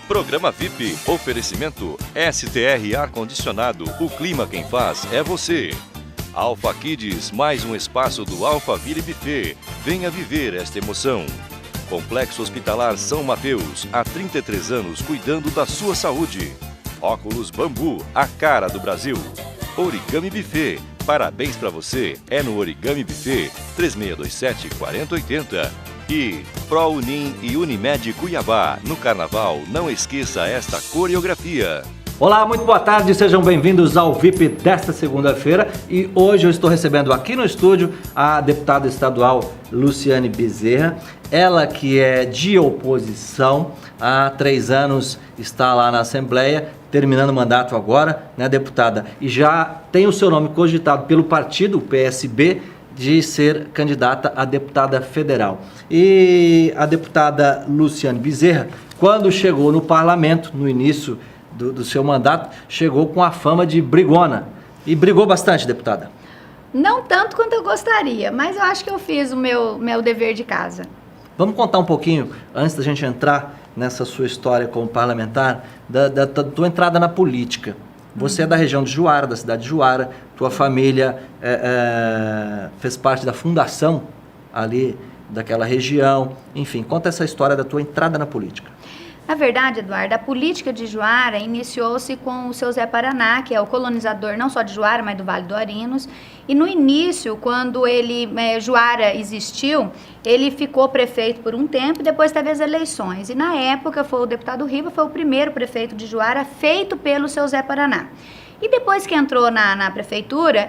Programa VIP, oferecimento STR Ar-Condicionado, o clima quem faz é você. Alpha Kids, mais um espaço do Alphaville Buffet. Venha viver esta emoção. Complexo Hospitalar São Mateus, há 33 anos cuidando da sua saúde. Óculos Bambu, a cara do Brasil. Origami Buffet, parabéns pra você, é no Origami Buffet, 3627-4080. E ProUnim e Unimed Cuiabá, no Carnaval, não esqueça esta coreografia. Olá, muito boa tarde, sejam bem-vindos ao VIP desta segunda-feira e hoje eu estou recebendo aqui no estúdio a deputada estadual Luciane Bezerra, ela que é de oposição, há 3 anos está lá na Assembleia, terminando o mandato agora, né, deputada, e já tem o seu nome cogitado pelo partido, o PSB, de ser candidata a deputada federal. E a deputada Luciane Bezerra, quando chegou no parlamento, no início do seu mandato, chegou com a fama de brigona. E brigou bastante, deputada? Não tanto quanto eu gostaria, mas eu acho que eu fiz o meu dever de casa. Vamos contar um pouquinho, antes da gente entrar nessa sua história como parlamentar, da tua entrada na política. Você é da região de Juara, da cidade de Juara, tua família fez parte da fundação ali daquela região. Enfim, conta essa história da tua entrada na política. Na verdade, Eduardo, a política de Juara iniciou-se com o seu Zé Paraná, que é o colonizador não só de Juara, mas do Vale do Arinos. E no início, quando Juara existiu, ele ficou prefeito por um tempo e depois teve as eleições. E na época, o deputado Riva foi o primeiro prefeito de Juara feito pelo seu Zé Paraná. E depois que entrou na prefeitura,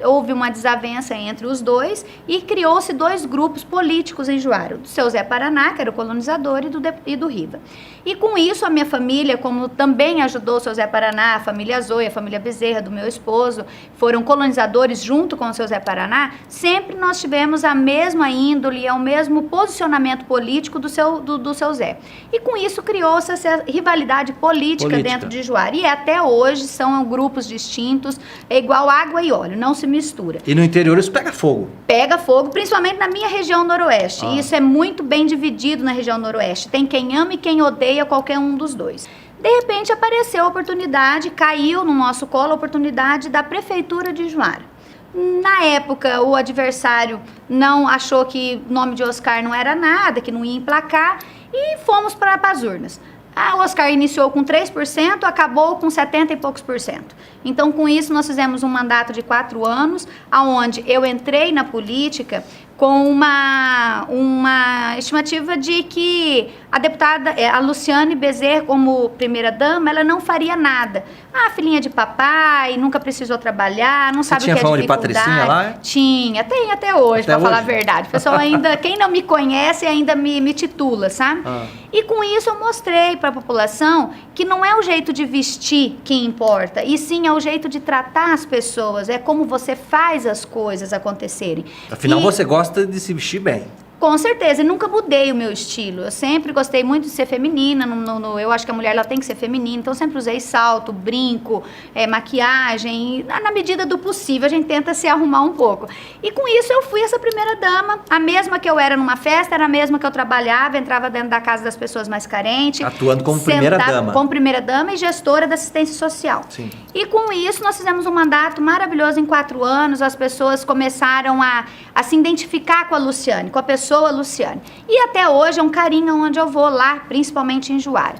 houve uma desavença entre os dois e criou-se 2 grupos políticos em Juara, o do seu Zé Paraná, que era o colonizador, e do Riva. E com isso, a minha família, como também ajudou o seu Zé Paraná, a família Zoe, a família Bezerra, do meu esposo, foram colonizadores junto com o seu Zé Paraná, sempre nós tivemos a mesma índole, o mesmo posicionamento político do seu Zé. E com isso criou-se essa rivalidade política dentro de Juara. E até hoje são grupos distintos, é igual água e óleo, não se mistura. E no interior isso pega fogo? Pega fogo, principalmente na minha região noroeste. E isso é muito bem dividido na região noroeste. Tem quem ama e quem odeia qualquer um dos dois. De repente apareceu a oportunidade, caiu no nosso colo a oportunidade da prefeitura de Juara. Na época, o adversário não achou que o nome de Oscar não era nada, que não ia emplacar, e fomos para as urnas. O Oscar iniciou com 3%, acabou com 70 e poucos por cento. Então, com isso, nós fizemos um mandato de 4 anos, onde eu entrei na política com uma estimativa de que a deputada, a Luciane Bezerra, como primeira-dama, ela não faria nada. Filhinha de papai, nunca precisou trabalhar, não sabe o que é dificuldade. Você tinha fama de patricinha lá? Tinha, tem até hoje, para falar a verdade. O pessoal ainda, quem não me conhece, ainda me titula, sabe? E com isso eu mostrei para a população que não é o jeito de vestir que importa, e sim é o jeito de tratar as pessoas, é como você faz as coisas acontecerem. Afinal, você gosta de se vestir bem. Com certeza, e nunca mudei o meu estilo. Eu sempre gostei muito de ser feminina. Eu acho que a mulher ela tem que ser feminina, então eu sempre usei salto, brinco, maquiagem. Na medida do possível, a gente tenta se arrumar um pouco. E com isso eu fui essa primeira dama, a mesma que eu era numa festa, era a mesma que eu trabalhava, entrava dentro da casa das pessoas mais carentes. Atuando como primeira dama. Como primeira dama e gestora da assistência social. Sim. E com isso nós fizemos um mandato maravilhoso em 4 anos, as pessoas começaram a se identificar com a Luciane, com a pessoa Luciane. E até hoje é um carinho onde eu vou lá, principalmente em Juara.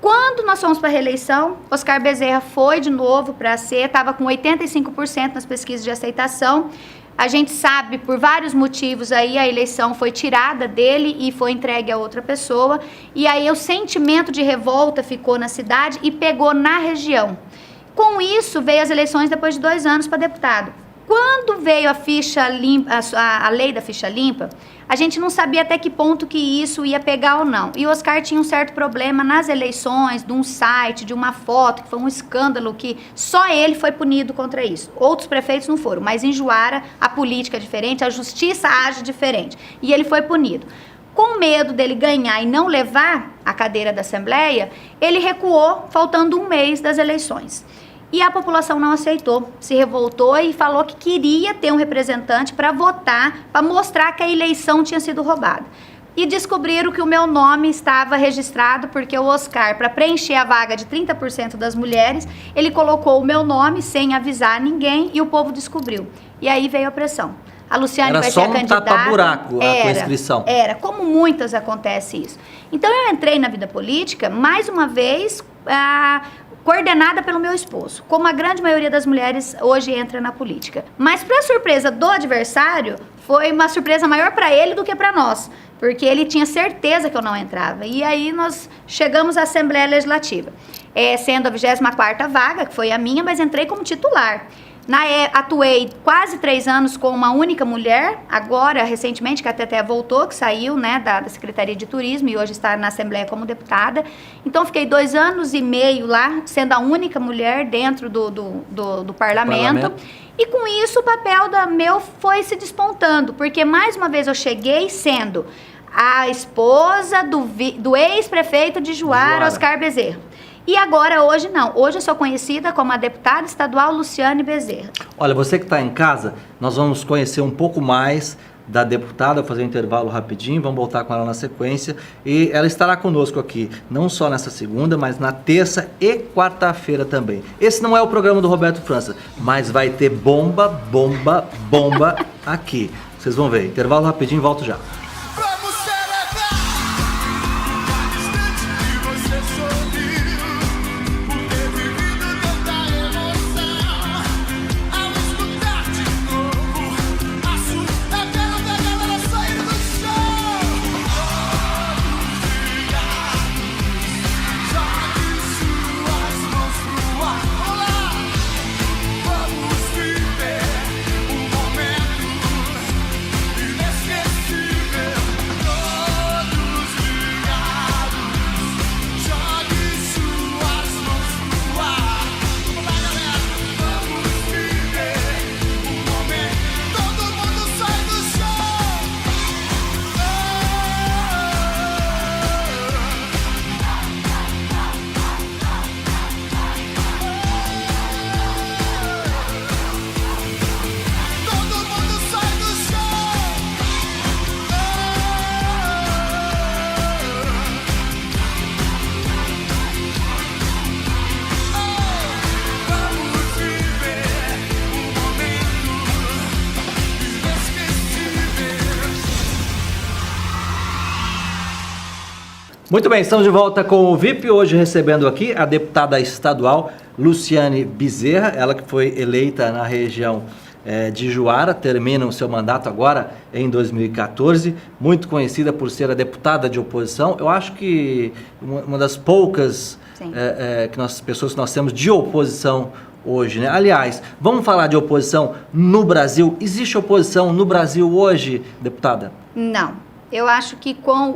Quando nós fomos para a reeleição, Oscar Bezerra foi de novo para ser, estava com 85% nas pesquisas de aceitação. A gente sabe, por vários motivos aí, a eleição foi tirada dele e foi entregue a outra pessoa. E aí o sentimento de revolta ficou na cidade e pegou na região. Com isso, veio as eleições depois de 2 anos para deputado. Quando veio a ficha limpa, a lei da ficha limpa, a gente não sabia até que ponto que isso ia pegar ou não. E o Oscar tinha um certo problema nas eleições, de um site, de uma foto, que foi um escândalo, que só ele foi punido contra isso. Outros prefeitos não foram, mas em Juara a política é diferente, a justiça age diferente. E ele foi punido. Com medo dele ganhar e não levar a cadeira da Assembleia, ele recuou, faltando 1 mês das eleições. E a população não aceitou, se revoltou e falou que queria ter um representante para votar, para mostrar que a eleição tinha sido roubada. e descobriram que o meu nome estava registrado porque o Oscar, para preencher a vaga de 30% das mulheres, ele colocou o meu nome sem avisar ninguém e o povo descobriu. E aí veio a pressão. A Luciane vai ser a candidata. Era só um tapa-buraco a inscrição. Era, como muitas acontece isso. Então eu entrei na vida política, mais uma vez, coordenada pelo meu esposo, como a grande maioria das mulheres hoje entra na política. Mas, para surpresa do adversário, foi uma surpresa maior para ele do que para nós, porque ele tinha certeza que eu não entrava. E aí nós chegamos à Assembleia Legislativa, sendo a 24ª vaga, que foi a minha, mas entrei como titular. Atuei quase 3 anos com uma única mulher, agora, recentemente, que até voltou, que saiu, né, da Secretaria de Turismo e hoje está na Assembleia como deputada. Então, fiquei 2 anos e meio lá, sendo a única mulher dentro do parlamento. E com isso, o papel meu foi se despontando, porque, mais uma vez, eu cheguei sendo a esposa do ex-prefeito de Juara, Oscar Bezerra. E agora, hoje não. Hoje eu sou conhecida como a deputada estadual Luciane Bezerra. Olha, você que está em casa, nós vamos conhecer um pouco mais da deputada, vou fazer um intervalo rapidinho, vamos voltar com ela na sequência. E ela estará conosco aqui, não só nessa segunda, mas na terça e quarta-feira também. Esse não é o programa do Roberto França, mas vai ter bomba, bomba, bomba aqui. Vocês vão ver. Intervalo rapidinho, volto já. Muito bem, estamos de volta com o VIP, hoje recebendo aqui a deputada estadual Luciane Bezerra, ela que foi eleita na região de Juara, termina o seu mandato agora em 2014, muito conhecida por ser a deputada de oposição. Eu acho que uma das poucas pessoas que nós temos de oposição hoje, né? Aliás, vamos falar de oposição no Brasil. Existe oposição no Brasil hoje, deputada? Não. Eu acho que com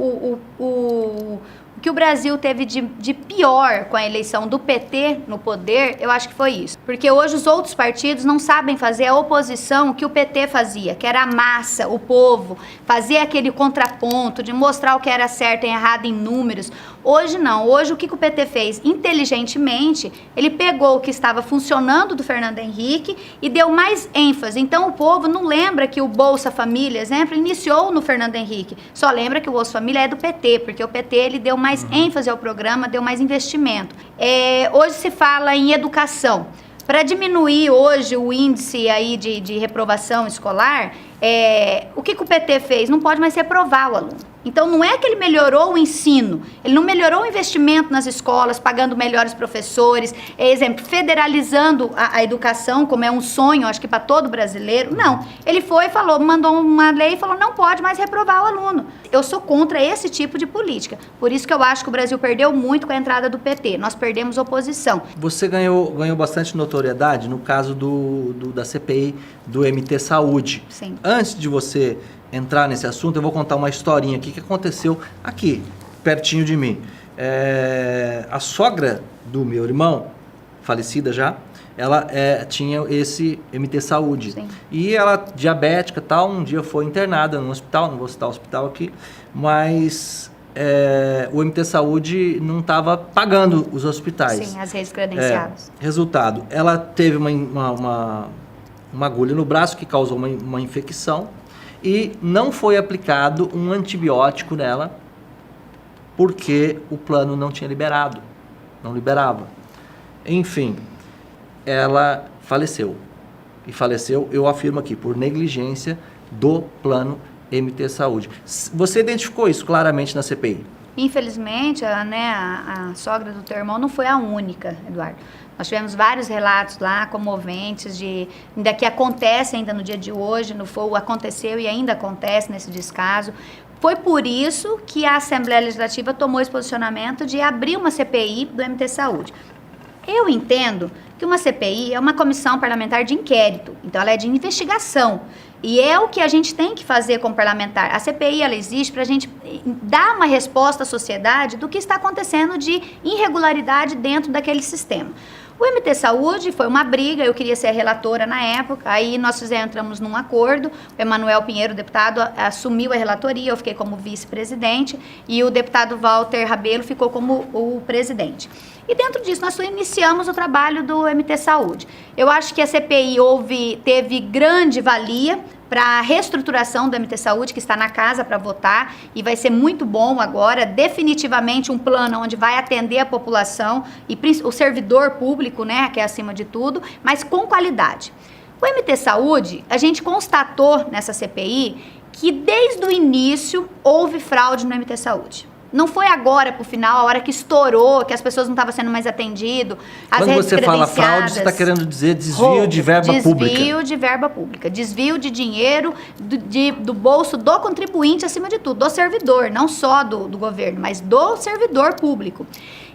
o que o Brasil teve de pior com a eleição do PT no poder, eu acho que foi isso. Porque hoje os outros partidos não sabem fazer a oposição que o PT fazia, que era a massa, o povo, fazer aquele contraponto, de mostrar o que era certo e errado em números. Hoje não. Hoje o que o PT fez? Inteligentemente, ele pegou o que estava funcionando do Fernando Henrique e deu mais ênfase. Então o povo não lembra que o Bolsa Família, exemplo, iniciou no Fernando Henrique. Só lembra que o Bolsa Família é do PT, porque o PT ele deu mais ênfase ao programa, deu mais investimento. Hoje se fala em educação. Para diminuir hoje o índice aí de reprovação escolar, o que o PT fez? Não pode mais reprovar o aluno. Então, não é que ele melhorou o ensino, ele não melhorou o investimento nas escolas, pagando melhores professores, exemplo, federalizando a educação, como é um sonho, acho que para todo brasileiro. Não, ele mandou uma lei e falou, não pode mais reprovar o aluno. Eu sou contra esse tipo de política, por isso que eu acho que o Brasil perdeu muito com a entrada do PT, nós perdemos oposição. Você ganhou bastante notoriedade no caso da CPI do MT Saúde. Sim. Antes de você entrar nesse assunto, eu vou contar uma historinha aqui que aconteceu aqui, pertinho de mim. A sogra do meu irmão, falecida já, ela tinha esse MT Saúde. Sim. E ela, diabética e tal, um dia foi internada no hospital, não vou citar o hospital aqui, mas o MT Saúde não estava pagando os hospitais. Sim, as redes credenciadas. Resultado, ela teve uma agulha no braço que causou uma infecção. e não foi aplicado um antibiótico nela porque o plano não tinha liberado, não liberava. Enfim, ela faleceu. E faleceu, eu afirmo aqui, por negligência do plano MT Saúde. Você identificou isso claramente na CPI? Infelizmente, a sogra do teu irmão não foi a única, Eduardo. Nós tivemos vários relatos lá, comoventes, ainda que acontece ainda no dia de hoje, aconteceu e ainda acontece nesse descaso. Foi por isso que a Assembleia Legislativa tomou esse posicionamento de abrir uma CPI do MT Saúde. Eu entendo que uma CPI é uma comissão parlamentar de inquérito, então ela é de investigação. E é o que a gente tem que fazer como parlamentar. A CPI, ela existe para a gente dar uma resposta à sociedade do que está acontecendo de irregularidade dentro daquele sistema. O MT Saúde foi uma briga, eu queria ser a relatora na época, aí nós entramos num acordo, o Emanuel Pinheiro, deputado, assumiu a relatoria, eu fiquei como vice-presidente e o deputado Walter Rabelo ficou como o presidente. E dentro disso nós iniciamos o trabalho do MT Saúde. Eu acho que a CPI teve grande valia para a reestruturação do MT Saúde, que está na casa para votar, e vai ser muito bom agora, definitivamente um plano onde vai atender a população e o servidor público, né, que é acima de tudo, mas com qualidade. O MT Saúde, a gente constatou nessa CPI que desde o início houve fraude no MT Saúde. Não foi agora, pro final, a hora que estourou, que as pessoas não estavam sendo mais atendidas. Quando você fala fraude, você está querendo dizer desvio de verba pública. Desvio de verba pública. Desvio de dinheiro do bolso do contribuinte, acima de tudo, do servidor, não só do governo, mas do servidor público.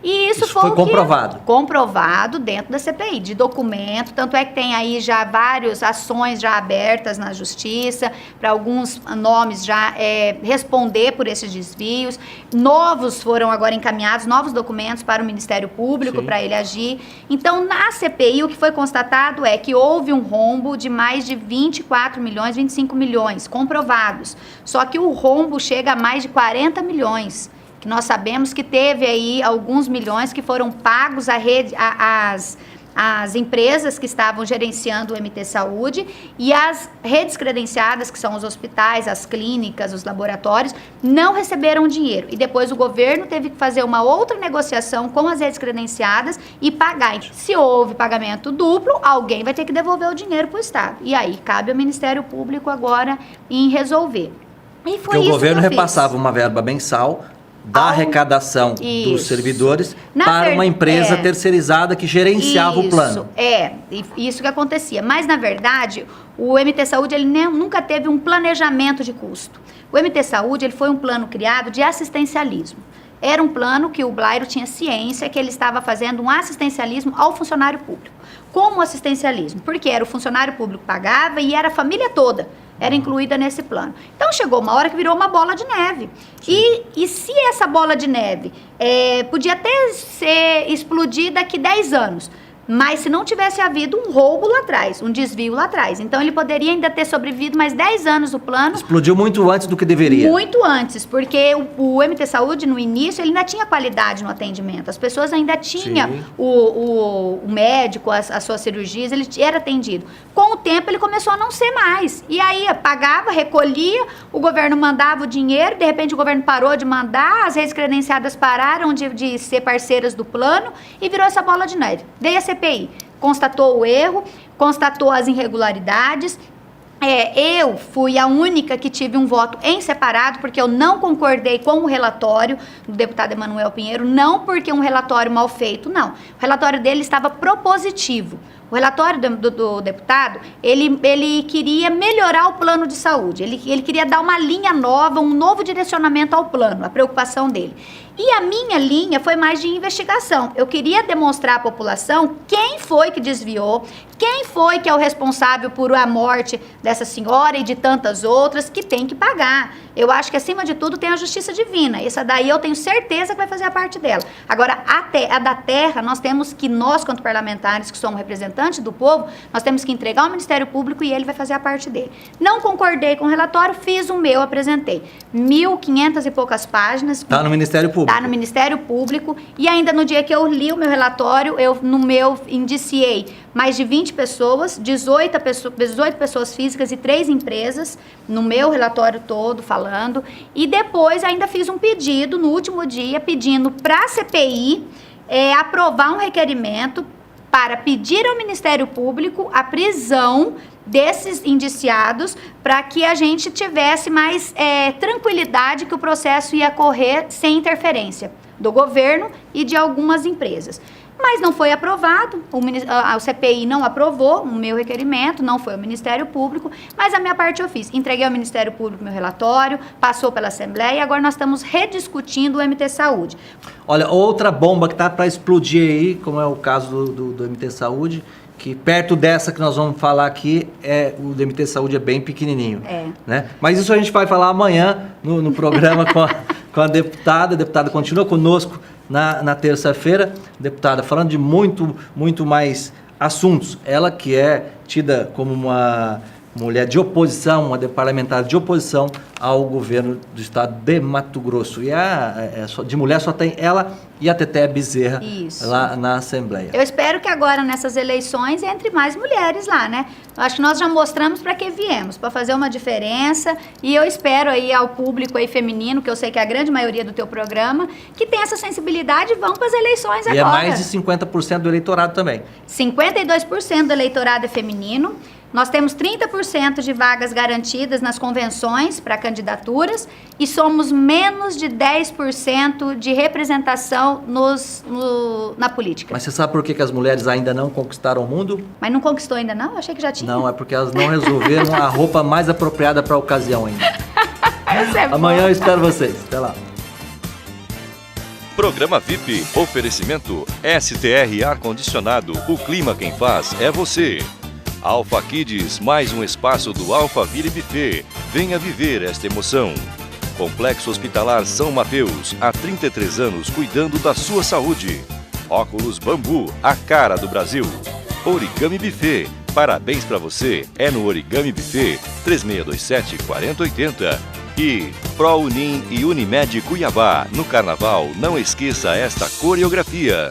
E isso foi comprovado. Comprovado dentro da CPI, de documento, tanto é que tem aí já várias ações já abertas na justiça, para alguns nomes já responder por esses desvios. Novos foram agora encaminhados, novos documentos para o Ministério Público, para ele agir. Então, na CPI, o que foi constatado é que houve um rombo de mais de 24 milhões, 25 milhões comprovados. Só que o rombo chega a mais de 40 milhões. Nós sabemos que teve aí alguns milhões que foram pagos às empresas que estavam gerenciando o MT Saúde e as redes credenciadas, que são os hospitais, as clínicas, os laboratórios, não receberam dinheiro. E depois o governo teve que fazer uma outra negociação com as redes credenciadas e pagar. Se houve pagamento duplo, alguém vai ter que devolver o dinheiro para o Estado. E aí cabe ao Ministério Público agora em resolver. E foi porque o governo repassava uma verba mensal da arrecadação dos servidores para uma empresa terceirizada que gerenciava o plano. Isso que acontecia. Mas, na verdade, o MT Saúde ele nunca teve um planejamento de custo. O MT Saúde ele foi um plano criado de assistencialismo. Era um plano que o Blairo tinha ciência que ele estava fazendo um assistencialismo ao funcionário público. Como assistencialismo? Porque era o funcionário público que pagava e era a família toda. Era incluída nesse plano. Então, chegou uma hora que virou uma bola de neve. E se essa bola de neve podia até ser explodida daqui 10 anos, mas se não tivesse havido um roubo lá atrás, um desvio lá atrás. Então, ele poderia ainda ter sobrevivido mais 10 anos o plano. Explodiu muito antes do que deveria. Muito antes, porque o MT Saúde, no início, ele ainda tinha qualidade no atendimento. As pessoas ainda tinham o médico, as suas cirurgias, ele era atendido. Com o tempo, ele começou a não ser mais. E aí, pagava, recolhia, o governo mandava o dinheiro, de repente o governo parou de mandar, as redes credenciadas pararam de ser parceiras do plano e virou essa bola de neve. Veio a CPI, constatou o erro, constatou as irregularidades. Eu fui a única que tive um voto em separado, porque eu não concordei com o relatório do deputado Emanuel Pinheiro, não porque um relatório mal feito, não. O relatório dele estava propositivo. O relatório do deputado, ele queria melhorar o plano de saúde, ele queria dar uma linha nova, um novo direcionamento ao plano, a preocupação dele. E a minha linha foi mais de investigação. Eu queria demonstrar à população quem foi que desviou, quem foi que é o responsável por a morte dessa senhora e de tantas outras que tem que pagar. Eu acho que, acima de tudo, tem a justiça divina. Essa daí eu tenho certeza que vai fazer a parte dela. Agora, a da terra, nós, quanto parlamentares, que somos representantes do povo, nós temos que entregar ao Ministério Público e ele vai fazer a parte dele. Não concordei com o relatório, fiz o meu, apresentei. 1.500 e poucas páginas. Está no Ministério Público. Público. Tá no Ministério Público. E ainda no dia que eu li o meu relatório, eu indiciei mais de 20 pessoas, 18 pessoas físicas e 3 empresas, no meu relatório todo falando. E depois ainda fiz um pedido, no último dia, pedindo para a CPI aprovar um requerimento para pedir ao Ministério Público a prisão desses indiciados, para que a gente tivesse mais tranquilidade que o processo ia correr sem interferência do governo e de algumas empresas. Mas não foi aprovado, o CPI não aprovou o meu requerimento, não foi o Ministério Público, mas a minha parte eu fiz. Entreguei ao Ministério Público meu relatório, passou pela Assembleia e agora nós estamos rediscutindo o MT Saúde. Olha, outra bomba que tá para explodir aí, como é o caso do MT Saúde, que perto dessa que nós vamos falar aqui, o do MT Saúde é bem pequenininho. Né? Mas isso a gente vai falar amanhã no programa com a deputada. A deputada continua conosco na terça-feira. Deputada, falando de muito mais assuntos. Ela que é tida como uma mulher de oposição, uma parlamentar de oposição ao governo do estado de Mato Grosso. E de mulher só tem ela e a Teté Bezerra. Isso. Lá na Assembleia. Eu espero que agora nessas eleições entre mais mulheres lá, né? Eu acho que nós já mostramos para que viemos, para fazer uma diferença, e eu espero aí ao público aí feminino, que eu sei que é a grande maioria do teu programa, que tem essa sensibilidade e vão para as eleições agora. E é mais de 50% do eleitorado também. 52% do eleitorado é feminino. Nós temos 30% de vagas garantidas nas convenções para candidaturas e somos menos de 10% de representação na política. Mas você sabe por que as mulheres ainda não conquistaram o mundo? Mas não conquistou ainda não? Eu achei que já tinha. Não, é porque elas não resolveram a roupa mais apropriada para a ocasião ainda. Amanhã eu espero vocês. Até lá. Programa VIP, oferecimento STR Ar-Condicionado. O clima quem faz é você. Alfa Kids, mais um espaço do Alphaville Buffet. Venha viver esta emoção. Complexo Hospitalar São Mateus, há 33 anos cuidando da sua saúde. Óculos Bambu, a cara do Brasil. Origami Buffet, parabéns pra você, é no Origami Buffet, 3627-4080. E ProUnim e Unimed Cuiabá, no Carnaval, não esqueça esta coreografia.